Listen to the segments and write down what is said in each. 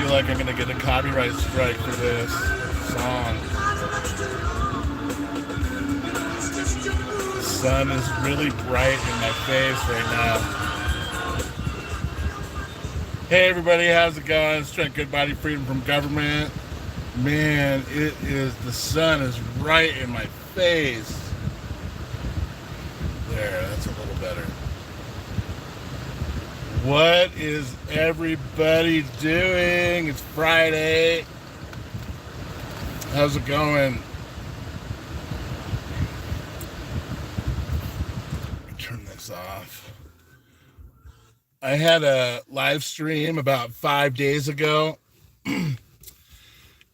feel like I'm going to get a copyright strike for this song. The sun is really bright in my face right now. Hey everybody, how's it going? Strength, good body, freedom from government. Man, the sun is right in my face. There, that's a little better. What is everybody doing? It's Friday. How's it going? Turn this off. I had a live stream about 5 days ago, and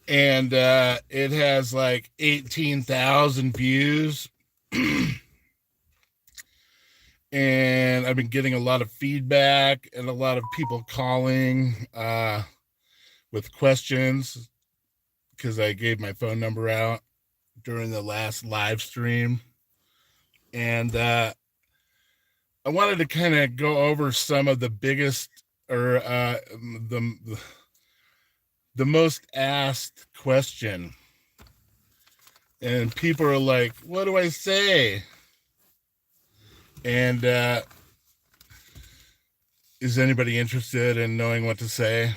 it has like 18,000 views. And I've been getting a lot of feedback and a lot of people calling with questions because I gave my phone number out during the last live stream. And I wanted to kind of go over some of the biggest or the most asked question. And people are like, what do I say? And is anybody interested in knowing what to say?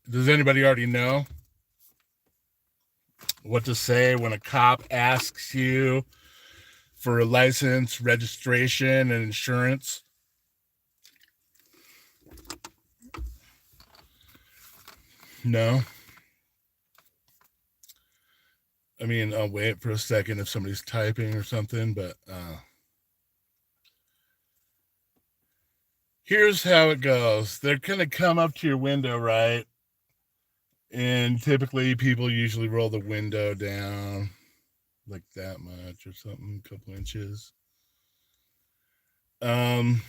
Does anybody already know what to say when a cop asks you for a license, registration, and insurance? No? I mean, I'll wait for a second if somebody's typing or something, but here's how it goes. They're going to come up to your window, right? And typically people usually roll the window down like that much or something, a couple inches. And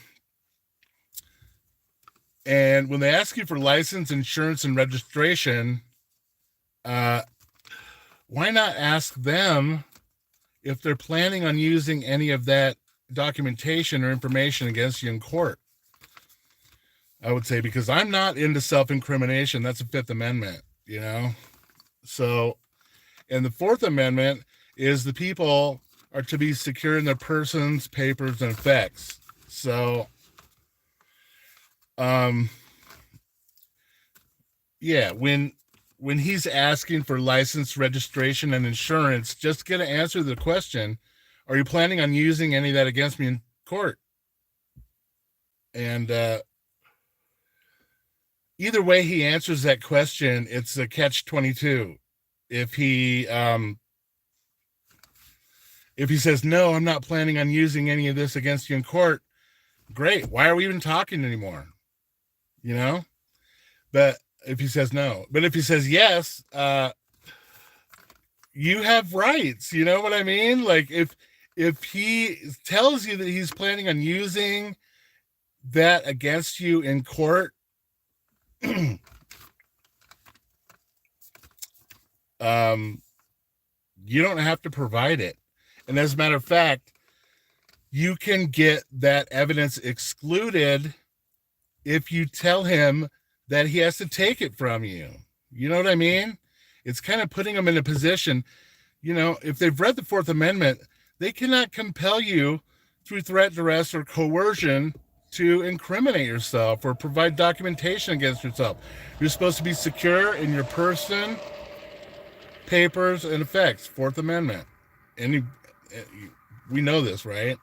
when they ask you for license, insurance, and registration, why not ask them if they're planning on using any of that documentation or information against you in court? I would say, because I'm not into self-incrimination. That's a Fifth Amendment, you know? So, and the Fourth Amendment is the people are to be secure in their persons, papers, and effects. So, yeah, when he's asking for license, registration, and insurance, just get to answer the question, are you planning on using any of that against me in court? And, either way he answers that question, it's a catch-22. If he says, no, I'm not planning on using any of this against you in court, great. Why are we even talking anymore? You know? But if he says no, but if he says yes, you have rights. You know what I mean? Like if he tells you that he's planning on using that against you in court, you don't have to provide it. And as a matter of fact, you can get that evidence excluded if you tell him that he has to take it from you. You know what I mean? It's kind of putting them in a position, you know, if they've read the Fourth Amendment, they cannot compel you through threat, duress, or coercion to incriminate yourself or provide documentation against yourself. You're supposed to be secure in your person, papers, and effects. Fourth Amendment. We know this, right?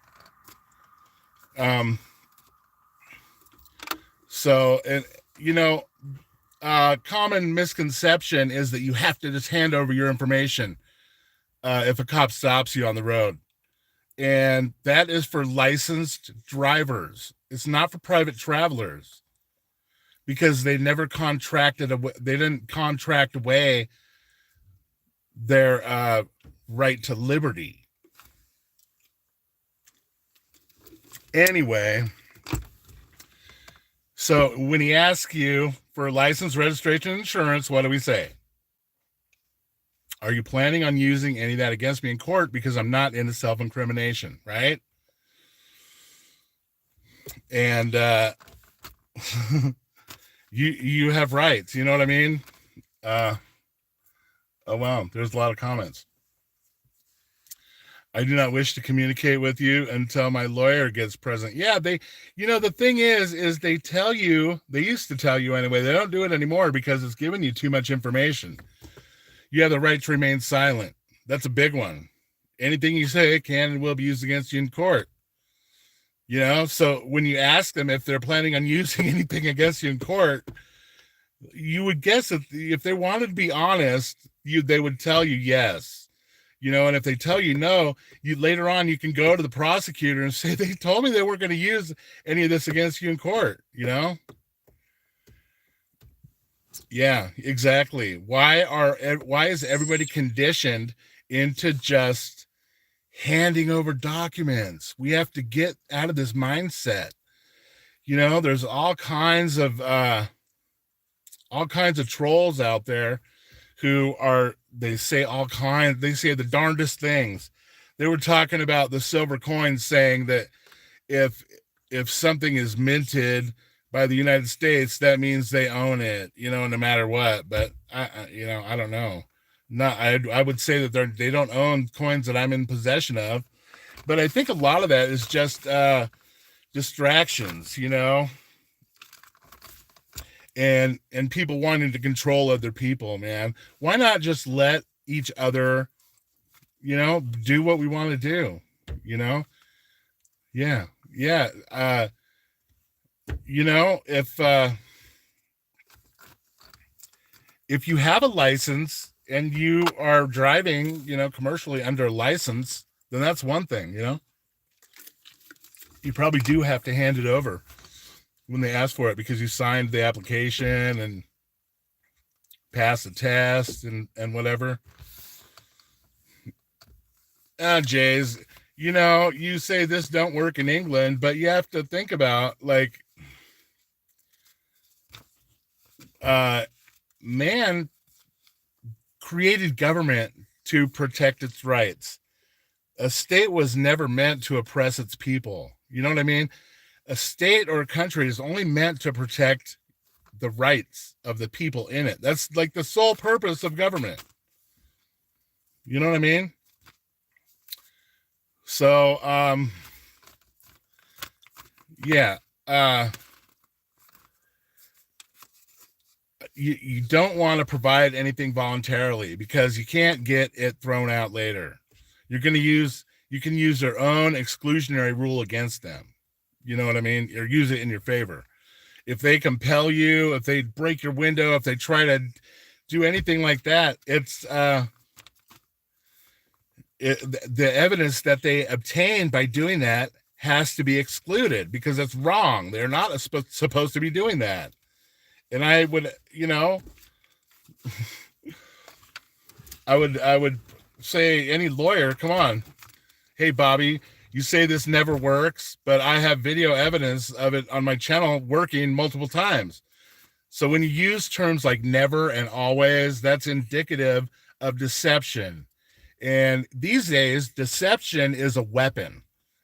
So, and you know, common misconception is that you have to just hand over your information if a cop stops you on the road. And that is for licensed drivers. It's not for private travelers, because they never contracted. They didn't contract away their right to liberty. Anyway, so when he asks you for license, registration, and insurance, what do we say? Are you planning on using any of that against me in court? Because I'm not into self-incrimination, right? And you have rights. You know what I mean? Oh, wow. There's a lot of comments. I do not wish to communicate with you until my lawyer gets present. Yeah, the thing is they tell you, they used to tell you anyway, they don't do it anymore because it's giving you too much information. You have the right to remain silent. That's a big one. Anything you say can and will be used against you in court. So when you ask them if they're planning on using anything against you in court, you would guess that if they wanted to be honest, they would tell you yes. And if they tell you no, later on you can go to the prosecutor and say they told me they weren't going to use any of this against you in court. Yeah, exactly. Why is everybody conditioned into just handing over documents? We have to get out of this mindset. There's all kinds of trolls out there who they say the darndest things. They were talking about the silver coins, saying that if something is minted by the United States, that means they own it, no matter what. But I don't know. I would say that they don't own coins that I'm in possession of, but I think a lot of that is just distractions, and people wanting to control other people, man. Why not just let each other, do what we want to do, Yeah. If you have a license and you are driving, commercially under a license, then that's one thing, You probably do have to hand it over when they ask for it because you signed the application and passed the test and whatever. Jays, you say this don't work in England, but you have to think about, like, man created government to protect its rights. A state was never meant to oppress its people. You know what I mean? A state or a country is only meant to protect the rights of the people in it. That's like the sole purpose of government. You know what I mean? So, yeah. You don't want to provide anything voluntarily because you can't get it thrown out later. You can use their own exclusionary rule against them. You know what I mean? Or use it in your favor. If they compel you, if they break your window, if they try to do anything like that, it's the evidence that they obtain by doing that has to be excluded because it's wrong. They're not supposed to be doing that. And I would, I would say, any lawyer, come on. Hey, Bobby, you say this never works, but I have video evidence of it on my channel working multiple times. So when you use terms like never and always, that's indicative of deception. And these days, deception is a weapon,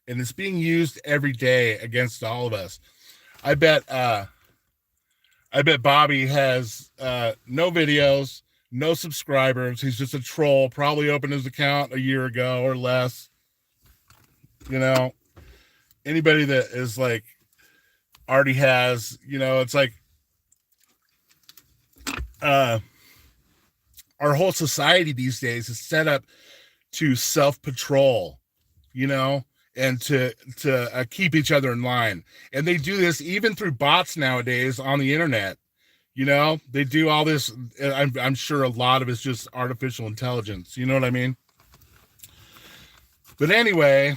and it's being used every day against all of us. I bet Bobby has no videos, no subscribers. He's just a troll, probably opened his account a year ago or less. Anybody that is like already has, it's like our whole society these days is set up to self-patrol, and to keep each other in line. And they do this even through bots nowadays on the internet. They do all this. I'm sure a lot of it's just artificial intelligence. You know what I mean? But anyway,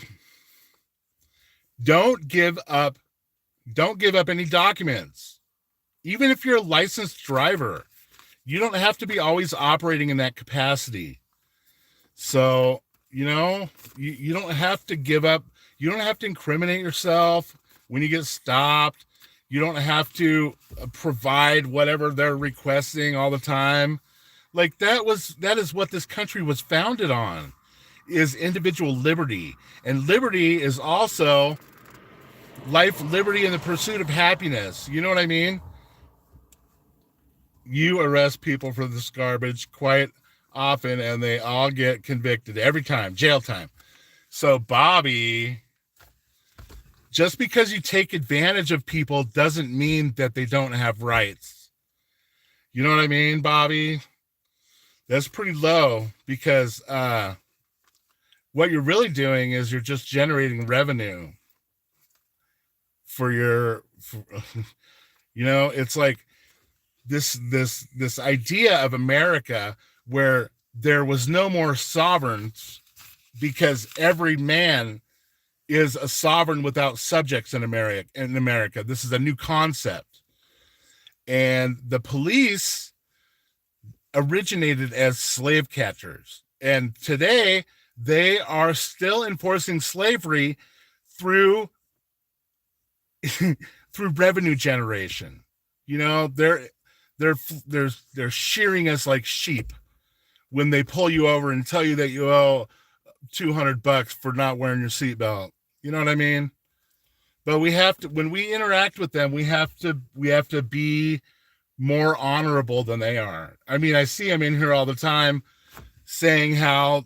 don't give up any documents. Even if you're a licensed driver, you don't have to be always operating in that capacity. So, you don't have to give up. You don't have to incriminate yourself when you get stopped. You don't have to provide whatever they're requesting all the time. Like that is what this country was founded on, is individual liberty. And liberty is also life, liberty, and the pursuit of happiness. You know what I mean? you arrest people for this garbage quite often, and they all get convicted every time, jail time. So Bobby, just because you take advantage of people doesn't mean that they don't have rights. You know what I mean, Bobby? That's pretty low, because what you're really doing is you're just generating revenue for your, it's like this idea of America where there was no more sovereigns because every man is a sovereign without subjects in America. This is a new concept. And the police originated as slave catchers. And today they are still enforcing slavery through through revenue generation. They're shearing us like sheep when they pull you over and tell you that you owe $200 for not wearing your seatbelt. You know what I mean? But we have to, when we interact with them, we have to be more honorable than they are. I mean, I see them in here all the time saying how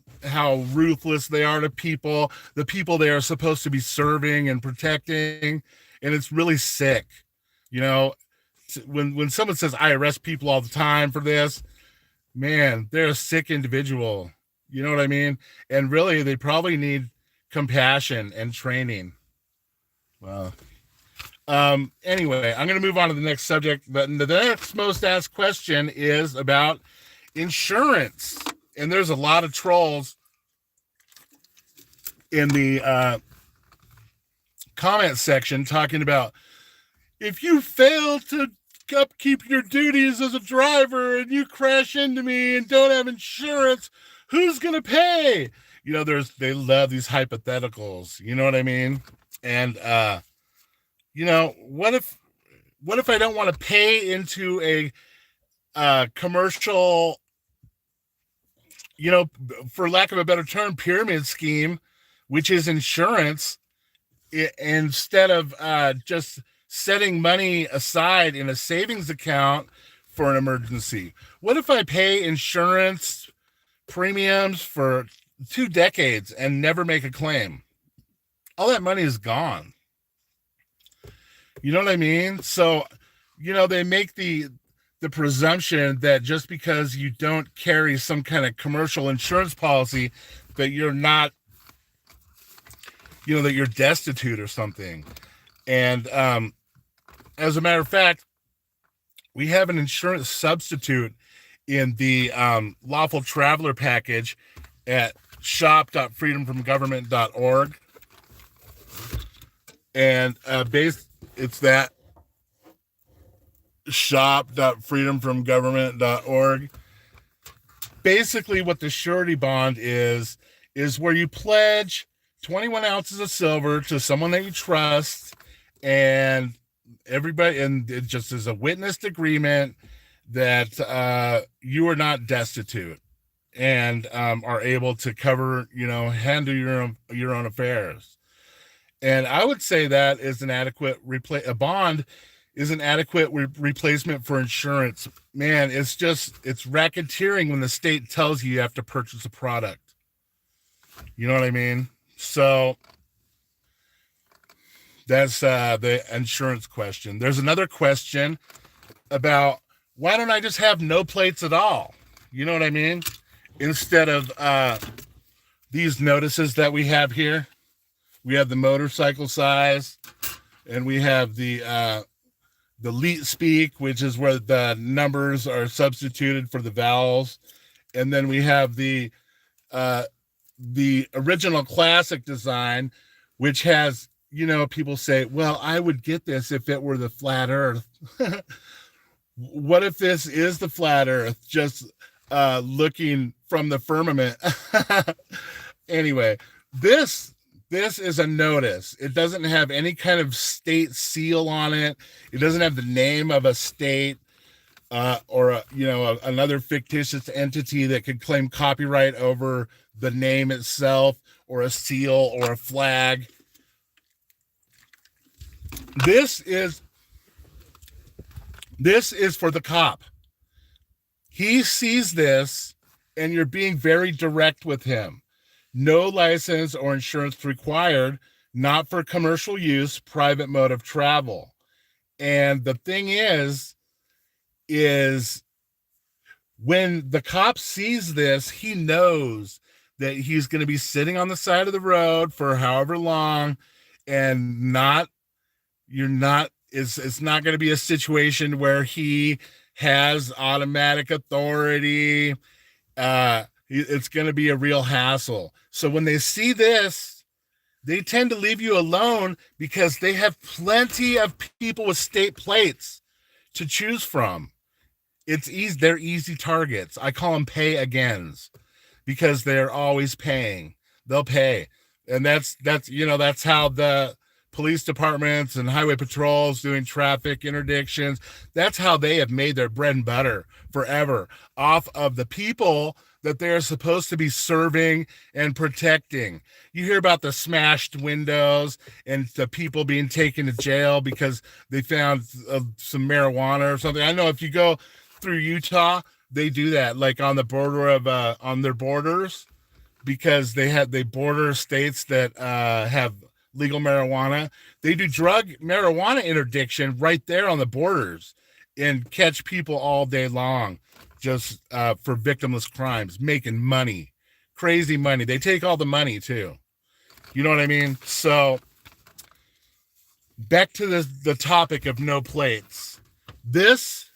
ruthless they are to people, the people they are supposed to be serving and protecting, and it's really sick. When someone says I arrest people all the time for this, man, they're a sick individual. You know what I mean? And really, they probably need compassion and training. Well, anyway, I'm going to move on to the next subject. But the next most asked question is about insurance. And there's a lot of trolls in the comment section talking about, if you fail to upkeep your duties as a driver and you crash into me and don't have insurance, who's going to pay? They love these hypotheticals. You know what I mean? And, what if I don't want to pay into a commercial, for lack of a better term, pyramid scheme, which is insurance, instead of just setting money aside in a savings account for an emergency? What if I pay insurance premiums for 2 decades and never make a claim? All that money is gone. You know what I mean? So, they make the presumption that just because you don't carry some kind of commercial insurance policy, that you're not, that you're destitute or something. And as a matter of fact, we have an insurance substitute in the lawful traveler package at shop.freedomfromgovernment.org. And it's that shop.freedomfromgovernment.org. Basically, what the surety bond is where you pledge 21 ounces of silver to someone that you trust, and everybody, and it just is a witnessed agreement that you are not destitute and are able to cover, handle your own affairs. And I would say that is an adequate a bond is an adequate replacement for insurance. Man, it's racketeering when the state tells you have to purchase a product. You know what I mean? So that's the insurance question. There's another question about, why don't I just have no plates at all? You know what I mean? Instead of these notices that we have here. We have the motorcycle size, and we have the leet speak, which is where the numbers are substituted for the vowels. And then we have the original classic design, which has, people say, well, I would get this if it were the flat earth. What if this is the flat earth, just looking from the firmament? Anyway, this is a notice. It doesn't have any kind of state seal on it. It doesn't have the name of a state or another fictitious entity that could claim copyright over the name itself, or a seal or a flag. This is for the cop. He sees this and you're being very direct with him. No license or insurance required, not for commercial use, private mode of travel. And the thing is when the cop sees this, he knows that he's going to be sitting on the side of the road for however long, and it's not going to be a situation where he has automatic authority. It's going to be a real hassle. So when they see this, they tend to leave you alone because they have plenty of people with state plates to choose from. It's easy. They're easy targets. I call them pay agains because they're always paying. They'll pay. And that's how the police departments and highway patrols doing traffic interdictions, that's how they have made their bread and butter forever, off of the people that they're supposed to be serving and protecting. You hear about the smashed windows and the people being taken to jail because they found some marijuana or something. I know if you go through Utah, they do that, like on the border of on their borders, because they border states that have legal marijuana. They do drug marijuana interdiction right there on the borders and catch people all day long just for victimless crimes, making money, crazy money. They take all the money too. You know what I mean? So back to the topic of no plates. This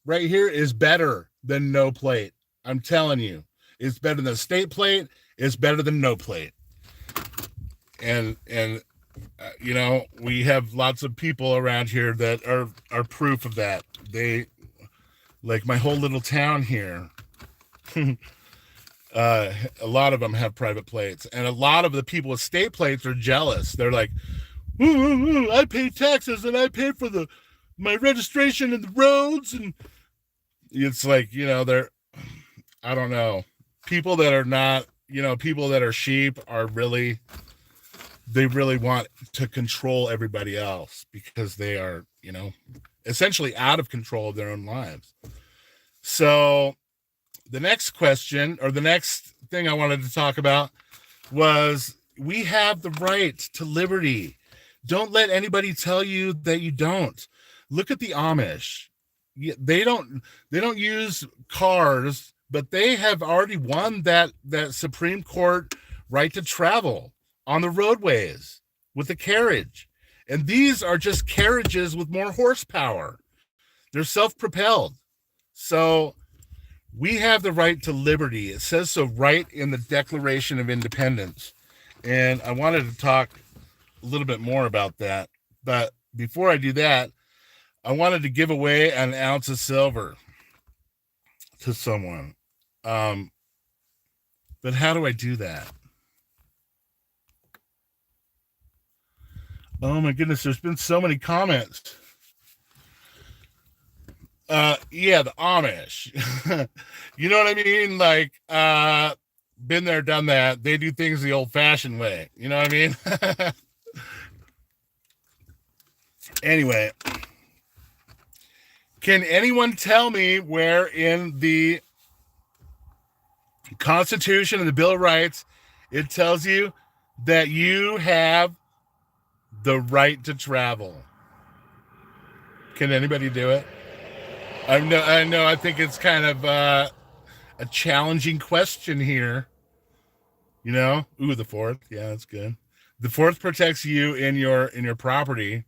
right here is better than no plate. I'm telling you, it's better than state plate. It's better than no plate. And we have lots of people around here that are proof of that. They, like my whole little town here, a lot of them have private plates, and a lot of the people with state plates are jealous. They're like, ooh, I pay taxes and I pay for my registration and the roads, and it's like, I don't know, people that are not, people that are sheep are really, they really want to control everybody else because they are, essentially out of control of their own lives. So the next question, or the next thing I wanted to talk about, was we have the right to liberty. Don't let anybody tell you that you don't. Look at the Amish. They don't use cars, but they have already won that Supreme Court right to travel on the roadways with a carriage. And these are just carriages with more horsepower. They're self-propelled. So we have the right to liberty. It says so right in the Declaration of Independence. And I wanted to talk a little bit more about that. But before I do that, I wanted to give away an ounce of silver to someone. But how do I do that? Oh my goodness, there's been so many comments. Yeah, the Amish. You know what I mean? Like, been there, done that. They do things the old-fashioned way. You know what I mean? Anyway, can anyone tell me where in the Constitution and the Bill of Rights it tells you that you have the right to travel? Can anybody do it? I know. I think it's kind of a challenging question here. Ooh, the fourth. Yeah, that's good. The fourth protects you in your property,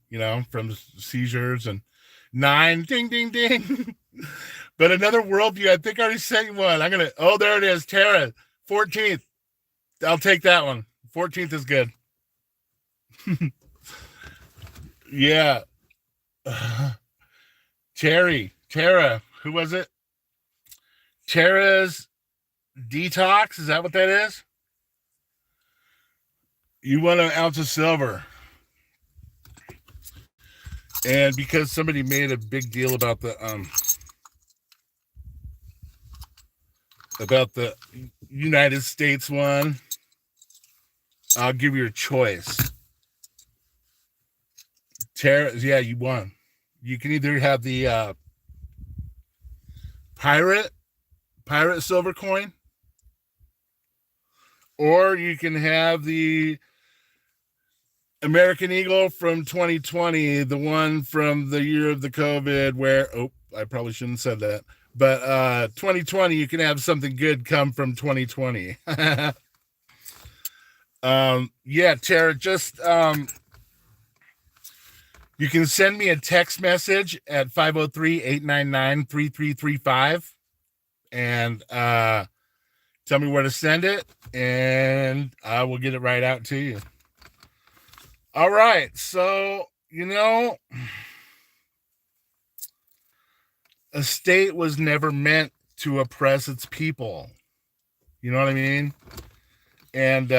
from seizures. And 9, ding, ding, ding. But another worldview, I think I already sent you one. Oh, there it is, Tara. 14th. I'll take that one. 14th is good. Yeah. Tara, who was it? Tara's Detox, is that what that is? You want an ounce of silver. And because somebody made a big deal about the United States one, I'll give you a choice. Tara, you won. You can either have the pirate pirate silver coin, or you can have the American Eagle from 2020, the one from the year of the COVID where, I probably shouldn't have said that, but 2020, you can have something good come from 2020. Yeah, Tara, just you can send me a text message at 503-899-3335 and tell me where to send it, and I will get it right out to you. All right, so, a state was never meant to oppress its people. You know what I mean? And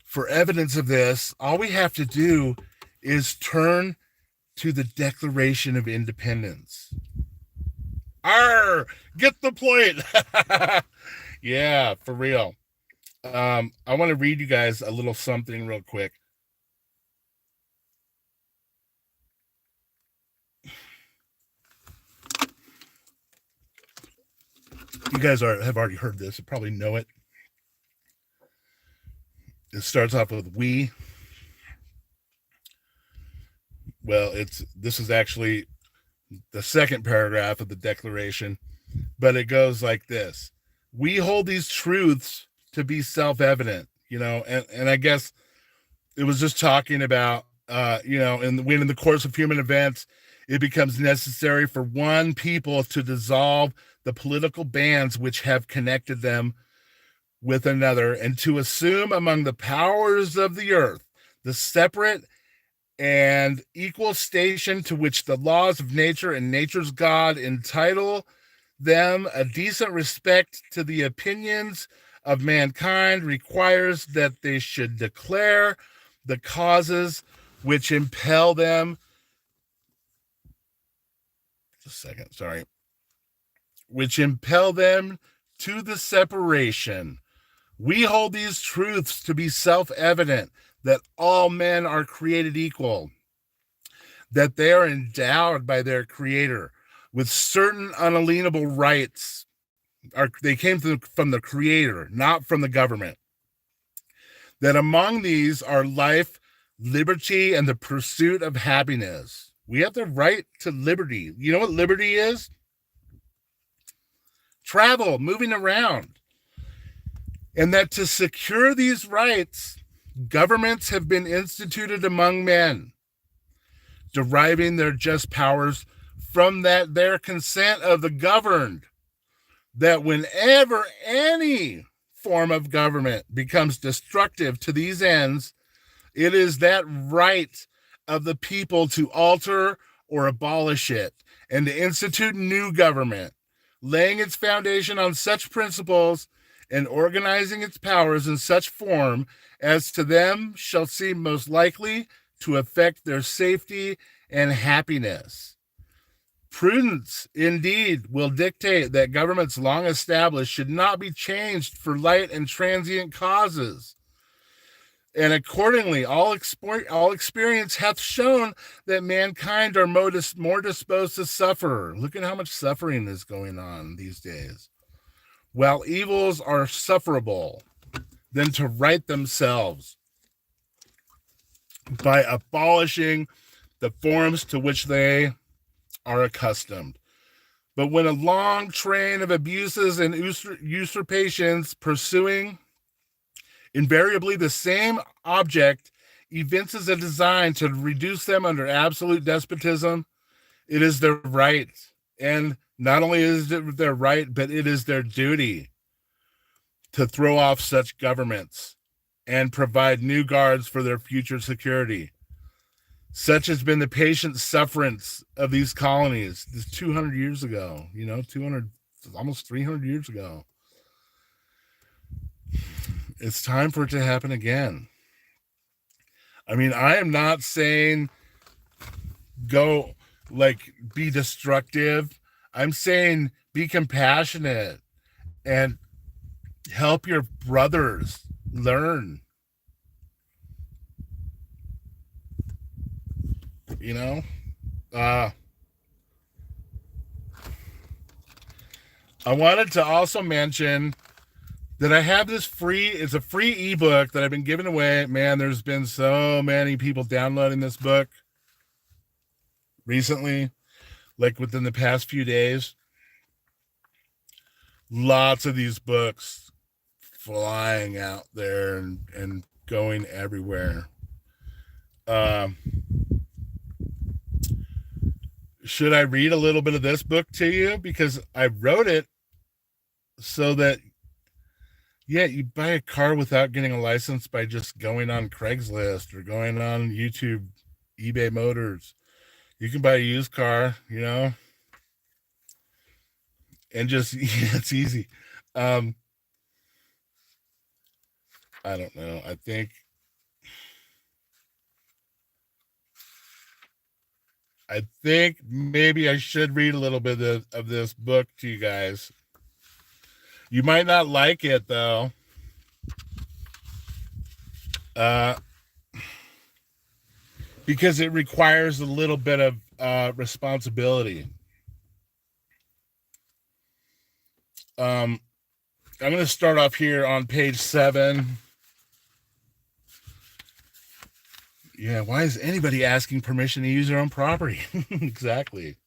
for evidence of this, all we have to do is turn to the Declaration of Independence. Arr! Get the point! Yeah, for real. I want to read you guys a little something real quick. You guys have already heard this. You probably know it. It starts off with we. Well, this is actually the second paragraph of the Declaration, but it goes like this. We hold these truths to be self-evident, and I guess it was just talking about, when in the course of human events, it becomes necessary for one people to dissolve the political bands which have connected them with another, and to assume among the powers of the earth the separate and equal station to which the laws of nature and nature's God entitle them. A decent respect to the opinions of mankind requires that they should declare the causes which impel them. Which impel them to the separation. We hold these truths to be self-evident, that all men are created equal, that they are endowed by their Creator with certain unalienable rights. They came from the Creator, not from the government. That among these are life, liberty, and the pursuit of happiness. We have the right to liberty. You know what liberty is? Travel, moving around. And that to secure these rights, governments have been instituted among men, deriving their just powers from their consent of the governed, that whenever any form of government becomes destructive to these ends, it is that right of the people to alter or abolish it, and to institute new government, laying its foundation on such principles and organizing its powers in such form as to them shall seem most likely to affect their safety and happiness. Prudence, indeed, will dictate that governments long established should not be changed for light and transient causes. And accordingly, all experience hath shown that mankind are more disposed to suffer. Look at how much suffering is going on these days. While evils are sufferable, than to right themselves by abolishing the forms to which they are accustomed. But when a long train of abuses and usurpations pursuing invariably the same object evinces a design to reduce them under absolute despotism, it is their right. And not only is it their right, but it is their duty to throw off such governments and provide new guards for their future security. Such has been the patient sufferance of these colonies 200 years ago, 200, almost 300 years ago. It's time for it to happen again. I mean, I am not saying go be destructive. I'm saying be compassionate and help your brothers learn. I wanted to also mention that I have this it's a free ebook that I've been giving away. Man, there's been so many people downloading this book recently, like within the past few days. Lots of these books flying out there and going everywhere. Should I read a little bit of this book to you? Because I wrote it so that, yeah, you buy a car without getting a license by just going on Craigslist or going on YouTube, eBay Motors. You can buy a used car, and just, yeah, it's easy. I don't know. I think maybe I should read a little bit of this book to you guys. You might not like it, though. Because it requires a little bit of responsibility. I'm going to start off here on page 7. Yeah, why is anybody asking permission to use their own property? Exactly.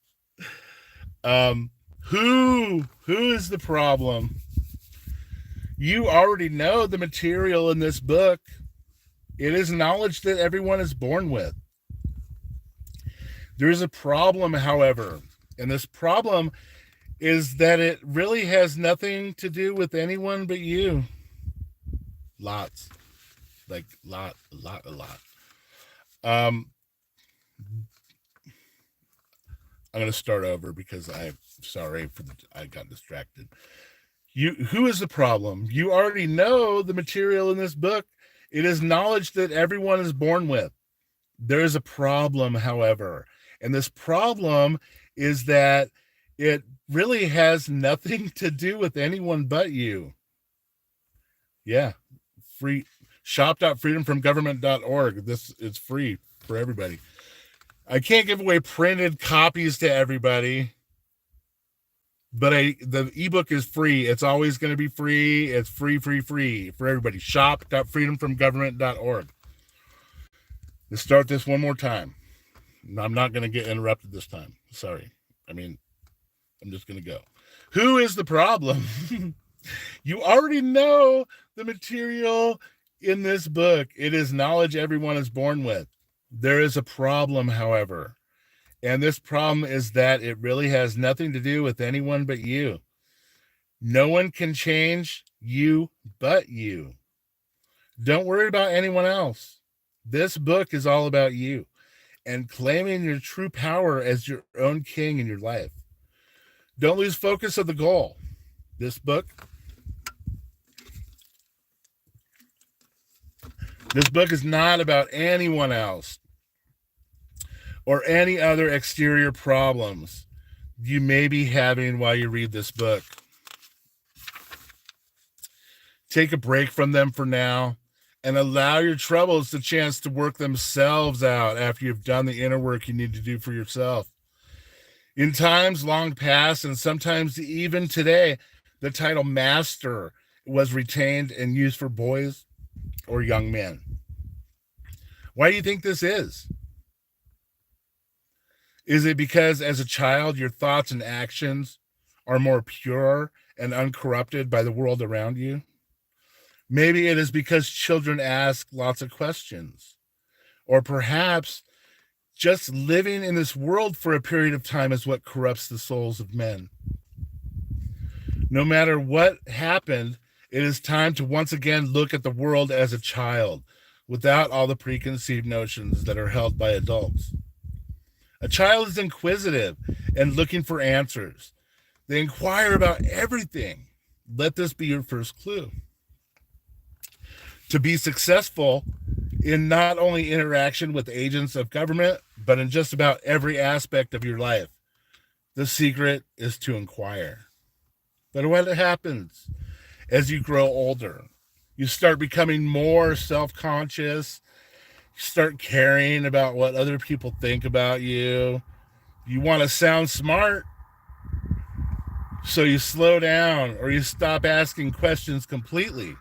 Who is the problem? You already know the material in this book. It is knowledge that everyone is born with. There is a problem, however, and this problem is that it really has nothing to do with anyone but you. Lots. Like, a lot. I'm going to start over because I got distracted. Who is the problem? You already know the material in this book. It is knowledge that everyone is born with. There is a problem, however, and this problem is that it really has nothing to do with anyone but you. Yeah. Free shop.freedomfromgovernment.org. It's free for everybody. I can't give away printed copies to everybody, but the ebook is free. It's always going to be free. It's free for everybody. Shop.freedomfromgovernment.org. Let's start this one more time. I'm not going to get interrupted this time. Sorry. I'm just going to go. Who is the problem? You already know the material in this book. It is knowledge everyone is born with. There is a problem, however, and this problem is that it really has nothing to do with anyone but you. No one can change you but you. Don't worry about anyone else. This book is all about you and claiming your true power as your own king in your life. Don't lose focus of the goal. This book is not about anyone else or any other exterior problems you may be having while you read this book. Take a break from them for now and allow your troubles the chance to work themselves out after you've done the inner work you need to do for yourself. In times long past, and sometimes even today, the title master was retained and used for boys or young men. Why do you think this is? Is it because as a child, your thoughts and actions are more pure and uncorrupted by the world around you? Maybe it is because children ask lots of questions, or perhaps just living in this world for a period of time is what corrupts the souls of men. No matter what happened, it is time to once again look at the world as a child, without all the preconceived notions that are held by adults. A child is inquisitive and looking for answers. They inquire about everything. Let this be your first clue. To be successful in not only interaction with agents of government, but in just about every aspect of your life, the secret is to inquire. But what happens as you grow older? You start becoming more self-conscious. You start caring about what other people think about you. You want to sound smart. So you slow down or you stop asking questions completely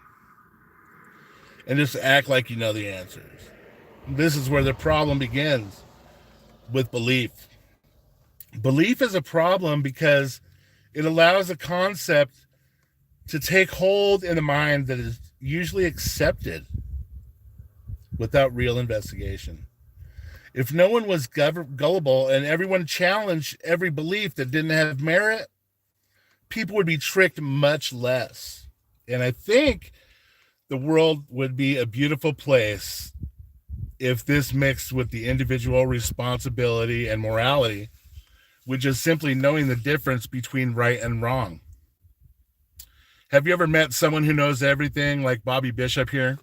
and just act like you know the answers. This is where the problem begins with belief. Belief is a problem because it allows a concept to take hold in the mind that is usually accepted without real investigation. If no one was gullible and everyone challenged every belief that didn't have merit, people would be tricked much less. And I think the world would be a beautiful place if this mixed with the individual responsibility and morality, which is simply knowing the difference between right and wrong. Have you ever met someone who knows everything like Bobby Bishop here,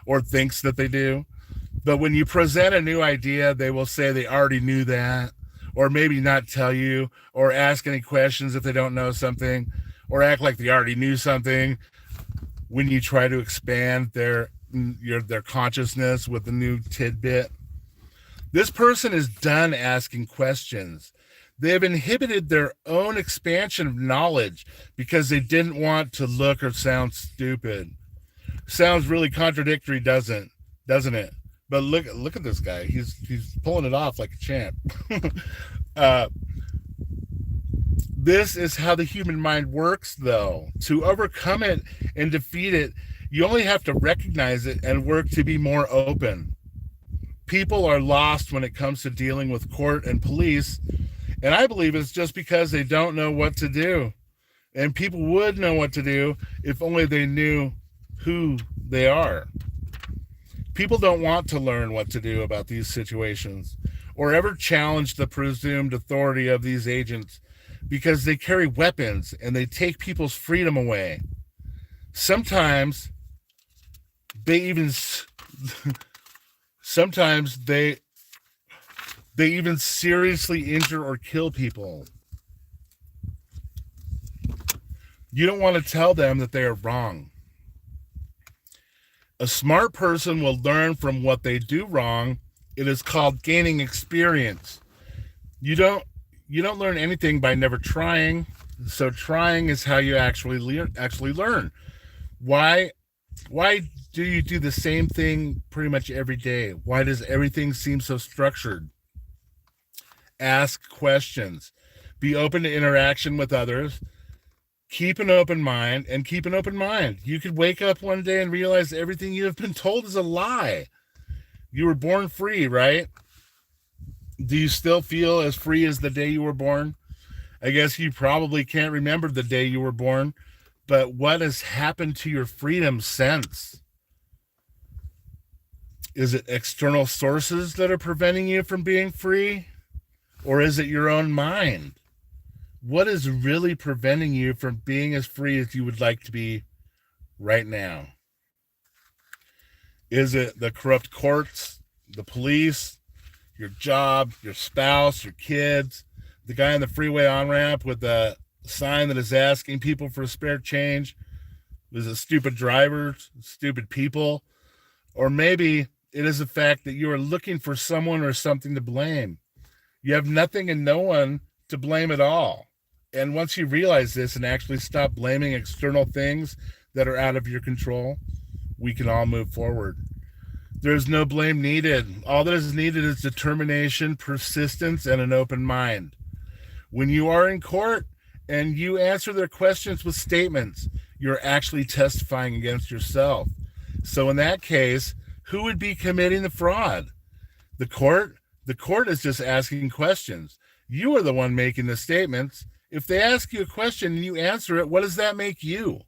or thinks that they do? But when you present a new idea, they will say they already knew that, or maybe not tell you, or ask any questions if they don't know something, or act like they already knew something when you try to expand their consciousness with a new tidbit. This person is done asking questions. They have inhibited their own expansion of knowledge because they didn't want to look or sound stupid. Sounds really contradictory, doesn't it? But look at this guy. He's pulling it off like a champ. This is how the human mind works, though. To overcome it and defeat it, you only have to recognize it and work to be more open. People are lost when it comes to dealing with court and police, and I believe it's just because they don't know what to do. And people would know what to do if only they knew who they are. People don't want to learn what to do about these situations or ever challenge the presumed authority of these agents because they carry weapons and they take people's freedom away. Sometimes they even seriously injure or kill people. You don't want to tell them that they are wrong. A smart person will learn from what they do wrong. It is called gaining experience. You don't learn anything by never trying. So trying is how you actually learn. Why do you do the same thing pretty much every day? Why does everything seem so structured? Ask questions. Be open to interaction with others. Keep an open mind and keep an open mind. You could wake up one day and realize everything you have been told is a lie. You were born free, right? Do you still feel as free as the day you were born? I guess you probably can't remember the day you were born, but what has happened to your freedom since? Is it external sources that are preventing you from being free? Or is it your own mind? What is really preventing you from being as free as you would like to be right now? Is it the corrupt courts, the police, your job, your spouse, your kids, the guy on the freeway on-ramp with the sign that is asking people for spare change? Is it stupid drivers, stupid people? Or maybe it is the fact that you are looking for someone or something to blame. You have nothing and no one to blame at all. And once you realize this and actually stop blaming external things that are out of your control, we can all move forward. There's no blame needed. All that is needed is determination, persistence, and an open mind. When you are in court and you answer their questions with statements, you're actually testifying against yourself. So in that case, who would be committing the fraud? The court? The court is just asking questions. You are the one making the statements. If they ask you a question and you answer it, what does that make you?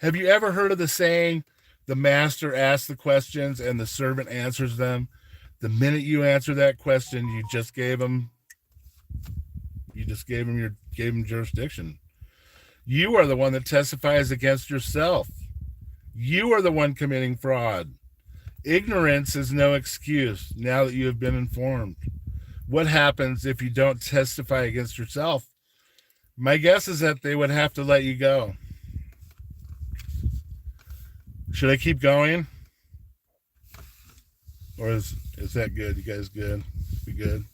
Have you ever heard of the saying, the master asks the questions and the servant answers them? The minute you answer that question, you just gave him jurisdiction. You are the one that testifies against yourself. You are the one committing fraud. Ignorance is no excuse now that you have been informed. What happens if you don't testify against yourself? My guess is that they would have to let you go. Should I keep going? Or is that good? You guys good? We good?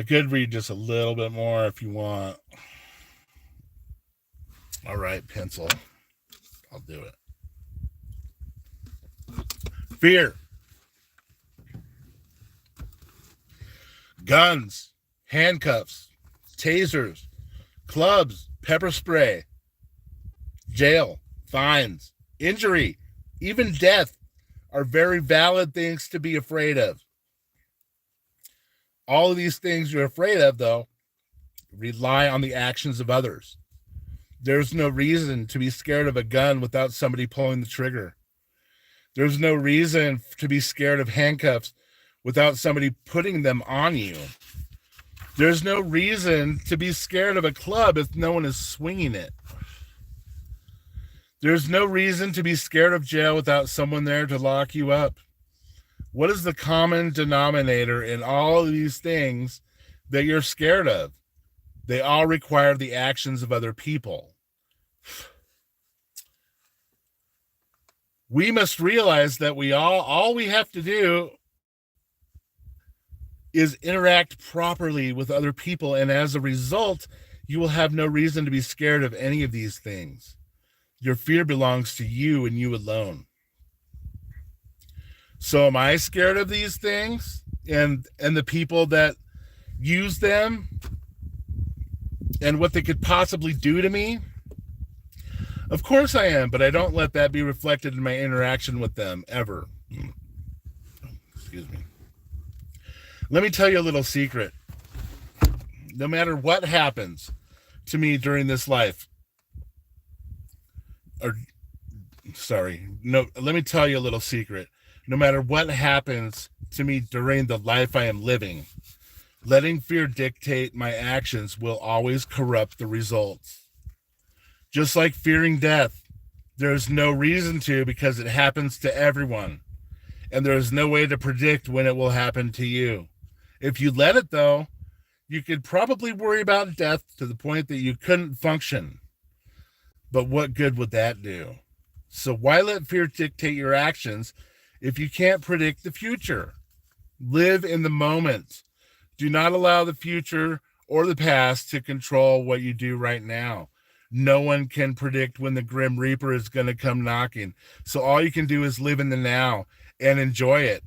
I could read just a little bit more if you want. All right, pencil. I'll do it. Fear. Guns, handcuffs, tasers, clubs, pepper spray, jail, fines, injury, even death are very valid things to be afraid of. All of these things you're afraid of, though, rely on the actions of others. There's no reason to be scared of a gun without somebody pulling the trigger. There's no reason to be scared of handcuffs without somebody putting them on you. There's no reason to be scared of a club if no one is swinging it. There's no reason to be scared of jail without someone there to lock you up. What is the common denominator in all of these things that you're scared of? They all require the actions of other people. We must realize that all we have to do is interact properly with other people, and as a result, you will have no reason to be scared of any of these things. Your fear belongs to you and you alone. So am I scared of these things and the people that use them and what they could possibly do to me? Of course I am, but I don't let that be reflected in my interaction with them ever. Excuse me. Let me tell you a little secret. No matter what happens to me during this life, let me tell you a little secret. No matter what happens to me during the life I am living, letting fear dictate my actions will always corrupt the results. Just like fearing death, there's no reason to, because it happens to everyone, and there's no way to predict when it will happen to you. If you let it, though, you could probably worry about death to the point that you couldn't function. But what good would that do? So why let fear dictate your actions if you can't predict the future? Live in the moment. Do not allow the future or the past to control what you do right now. No one can predict when the Grim Reaper is going to come knocking. So all you can do is live in the now and enjoy it.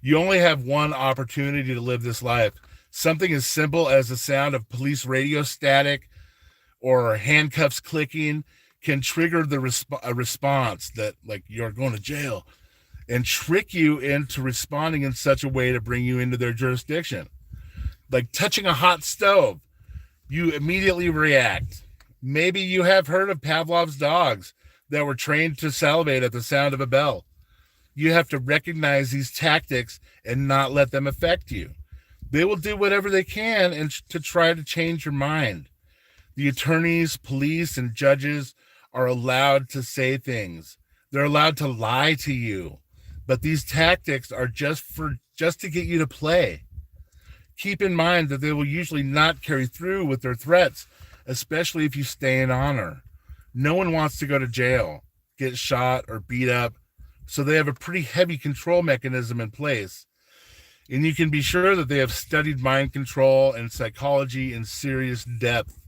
You only have one opportunity to live this life. Something as simple as the sound of police radio static or handcuffs clicking can trigger a response that, like, you're going to jail, and trick you into responding in such a way to bring you into their jurisdiction. Like touching a hot stove, you immediately react. Maybe you have heard of Pavlov's dogs that were trained to salivate at the sound of a bell. You have to recognize these tactics and not let them affect you. They will do whatever they can to try to change your mind. The attorneys, police, and judges are allowed to say things. They're allowed to lie to you. But these tactics are just to get you to play. Keep in mind that they will usually not carry through with their threats, especially if you stay in honor. No one wants to go to jail, get shot, or beat up, so they have a pretty heavy control mechanism in place. And you can be sure that they have studied mind control and psychology in serious depth.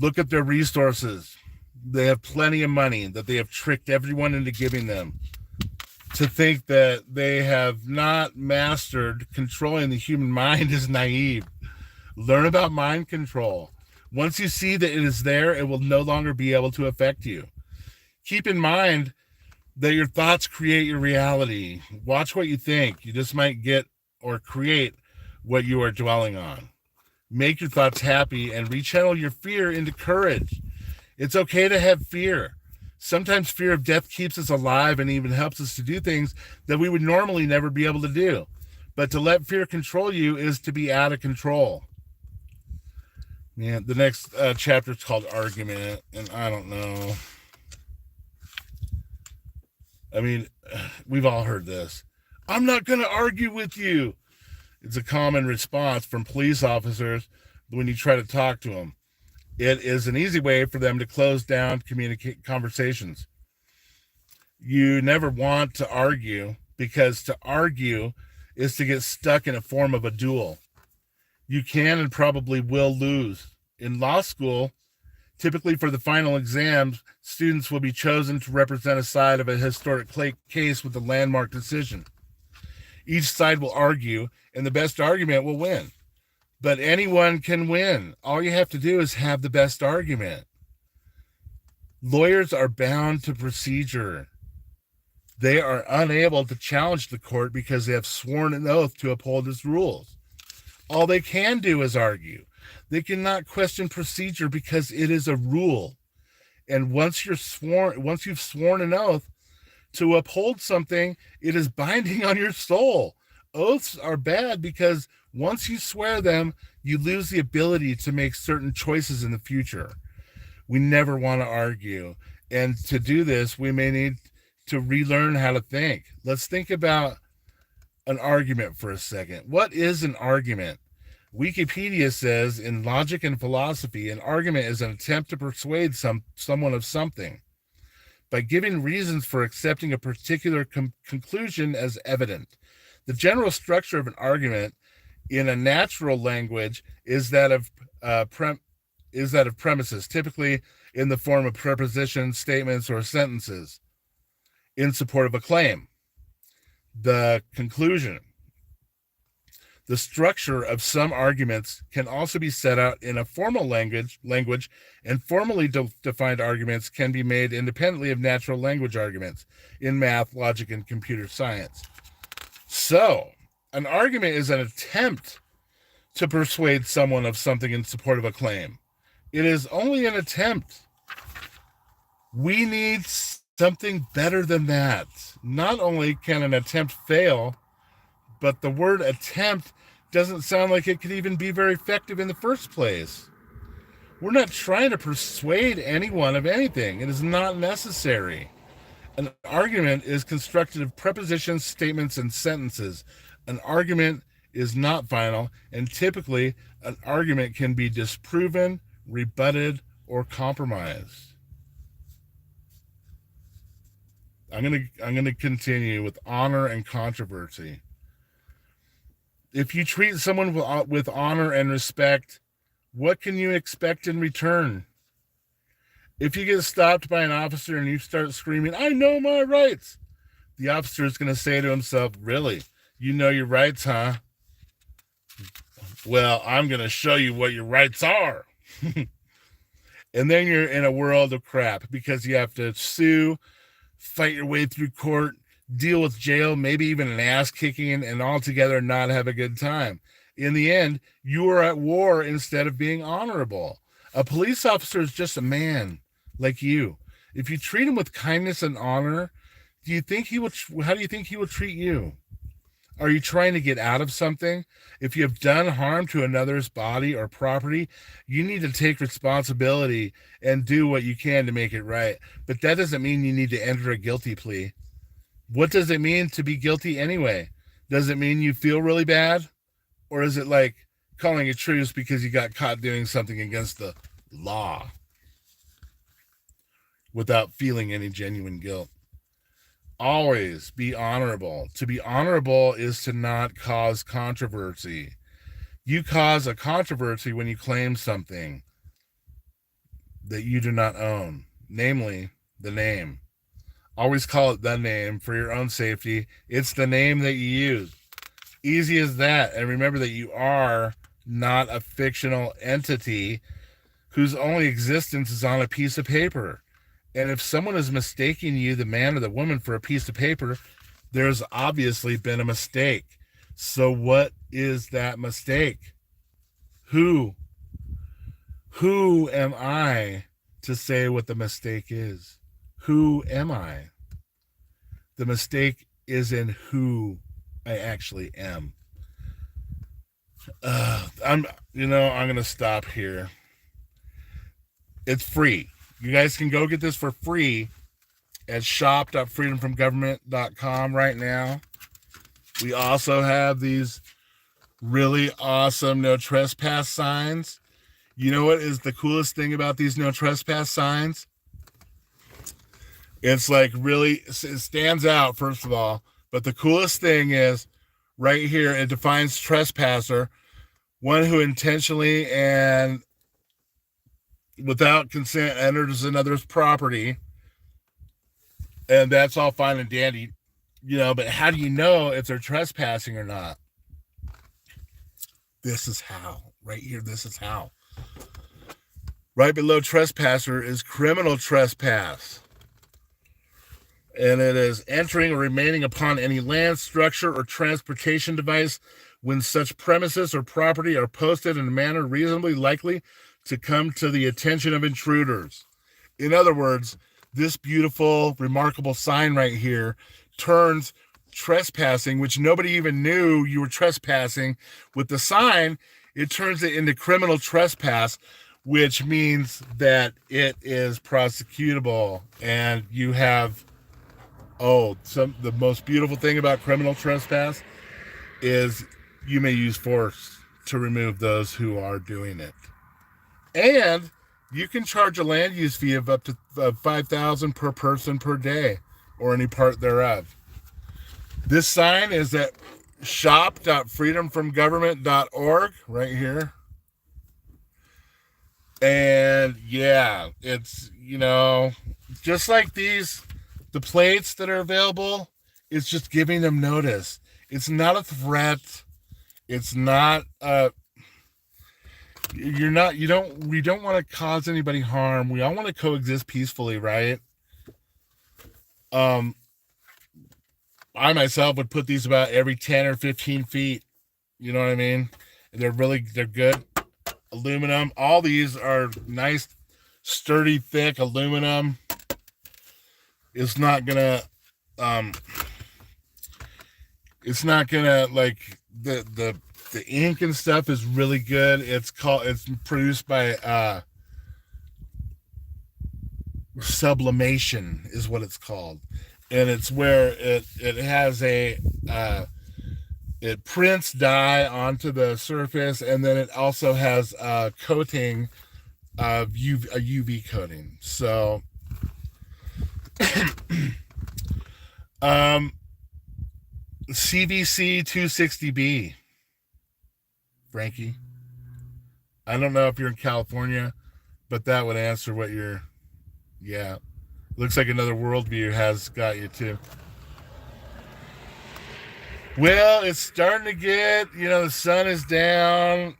Look at their resources. They have plenty of money that they have tricked everyone into giving them. To think that they have not mastered controlling the human mind is naive. Learn about mind control. Once you see that it is there, it will no longer be able to affect you. Keep in mind that your thoughts create your reality. Watch what you think. You just might get or create what you are dwelling on. Make your thoughts happy and rechannel your fear into courage. It's okay to have fear. Sometimes fear of death keeps us alive and even helps us to do things that we would normally never be able to do. But to let fear control you is to be out of control. Yeah, the next chapter is called Argument, and I don't know. I mean, we've all heard this. I'm not going to argue with you. It's a common response from police officers when you try to talk to them. It is an easy way for them to close down communicate conversations. You never want to argue, because to argue is to get stuck in a form of a duel. You can and probably will lose. In law school, typically for the final exams, students will be chosen to represent a side of a historic case with a landmark decision. Each side will argue, and the best argument will win. But anyone can win. All you have to do is have the best argument. Lawyers are bound to procedure. They are unable to challenge the court because they have sworn an oath to uphold its rules. All they can do is argue. They cannot question procedure because it is a rule. And once you've sworn an oath to uphold something, it is binding on your soul. Oaths are bad because once you swear them, you lose the ability to make certain choices in the future. We never want to argue. And to do this, we may need to relearn how to think. Let's think about an argument for a second. What is an argument? Wikipedia says, in logic and philosophy, an argument is an attempt to persuade someone of something by giving reasons for accepting a particular conclusion as evident. The general structure of an argument in a natural language is that of premises, typically in the form of prepositions, statements, or sentences in support of a claim. The conclusion. The structure of some arguments can also be set out in a formal language, and formally defined arguments can be made independently of natural language arguments in math, logic, and computer science. So, an argument is an attempt to persuade someone of something in support of a claim. It is only an attempt. We need something better than that. Not only can an attempt fail, but the word attempt doesn't sound like it could even be very effective in the first place. We're not trying to persuade anyone of anything. It is not necessary. An argument is constructed of prepositions, statements, and sentences. An argument is not final, and typically an argument can be disproven, rebutted, or compromised. I'm gonna continue with honor and controversy. If you treat someone with honor and respect, what can you expect in return? If you get stopped by an officer and you start screaming, "I know my rights," the officer is going to say to himself, "Really? You know your rights, huh? Well, I'm going to show you what your rights are." And then you're in a world of crap because you have to sue, fight your way through court, deal with jail, maybe even an ass kicking, and altogether not have a good time. In the end, you are at war instead of being honorable. A police officer is just a man like you. If you treat him with kindness and honor, how do you think he will treat you? Are you trying to get out of something? If you have done harm to another's body or property, you need to take responsibility and do what you can to make it right. But that doesn't mean you need to enter a guilty plea. What does it mean to be guilty anyway? Does it mean you feel really bad? Or is it like calling a truce because you got caught doing something against the law without feeling any genuine guilt? Always be honorable. To be honorable is to not cause controversy. You cause a controversy when you claim something that you do not own, namely the name. Always call it the name for your own safety. It's the name that you use. Easy as that. And remember that you are not a fictional entity whose only existence is on a piece of paper. And if someone is mistaking you, the man or the woman, for a piece of paper, there's obviously been a mistake. So what is that mistake? Who am I to say what the mistake is? Who am I? The mistake is in who I actually am. I'm going to stop here. It's free. You guys can go get this for free at shop.freedomfromgovernment.com right now. We also have these really awesome no trespass signs. You know what is the coolest thing about these no trespass signs? It's like really, it stands out, first of all. But the coolest thing is right here, it defines trespasser, one who intentionally and without consent enters another's property. And that's all fine and dandy, but how do you know if they're trespassing or not? This is how. Right here, this is how. Right below trespasser is criminal trespass. And it is entering or remaining upon any land, structure, or transportation device when such premises or property are posted in a manner reasonably likely to come to the attention of intruders. In other words, this beautiful, remarkable sign right here turns trespassing, which nobody even knew you were trespassing with the sign, it turns it into criminal trespass, which means that it is prosecutable. And you have, the most beautiful thing about criminal trespass is you may use force to remove those who are doing it. And you can charge a land use fee of up to $5,000 per person per day, or any part thereof. This sign is at shop.freedomfromgovernment.org right here. And yeah, it's, just like the plates that are available, it's just giving them notice. It's not a threat. It's not, we don't want to cause anybody harm. We all want to coexist peacefully, right? I myself would put these about every 10 or 15 feet. You know what I mean? They're good. Aluminum. All these are nice, sturdy, thick aluminum. It's not gonna, like the ink and stuff is really good. It's produced by, sublimation is what it's called. And it's where it has it prints dye onto the surface, and then it also has a coating of a UV coating. So, CVC 260B, Frankie. I don't know if you're in California, but that would answer what you're. Yeah. Looks like another worldview has got you too. Well, it's starting to get, the sun is down.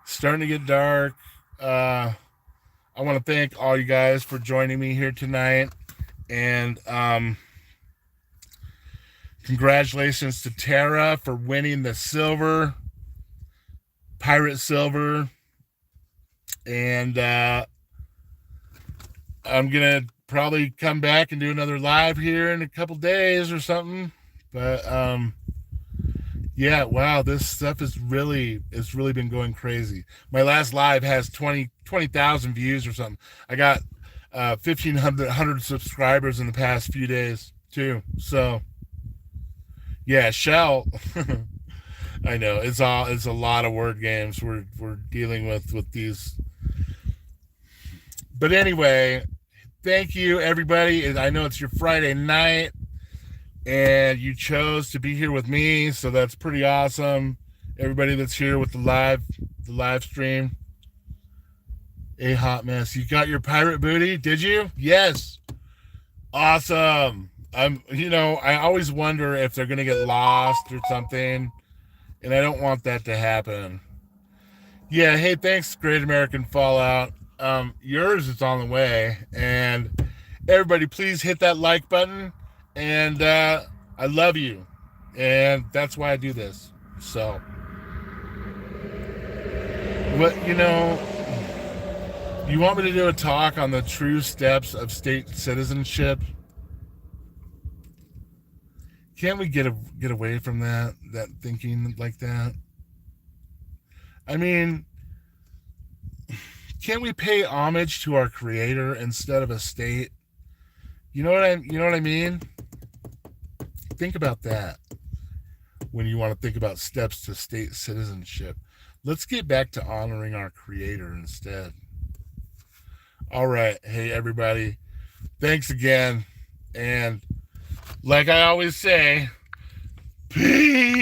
Starting to get dark. I want to thank all you guys for joining me here tonight. And congratulations to Tara for winning the Pirate Silver. And I'm going to probably come back and do another live here in a couple days or something. But, yeah, wow, this stuff it's really been going crazy. My last live has 20,000 views or something. I got 1,500 subscribers in the past few days too. So, yeah, Shell. I know it's a lot of word games we're dealing with these. But anyway, thank you, everybody. I know it's your Friday night, and you chose to be here with me, so that's pretty awesome. Everybody that's here with the live stream. A hot mess. You got your pirate booty, did you? Yes. Awesome. I always wonder if they're going to get lost or something, and I don't want that to happen. Yeah, hey, thanks, Great American Fallout. Yours is on the way, and everybody please hit that like button, and I love you, and that's why I do this. So what you want me to do a talk on the true steps of state citizenship? Can't we get away from that thinking like that? I mean, can't we pay homage to our creator instead of a state? You know what I mean? Think about that when you want to think about steps to state citizenship. Let's get back to honoring our creator instead. All right. Hey, everybody. Thanks again. And Like I always say, peace.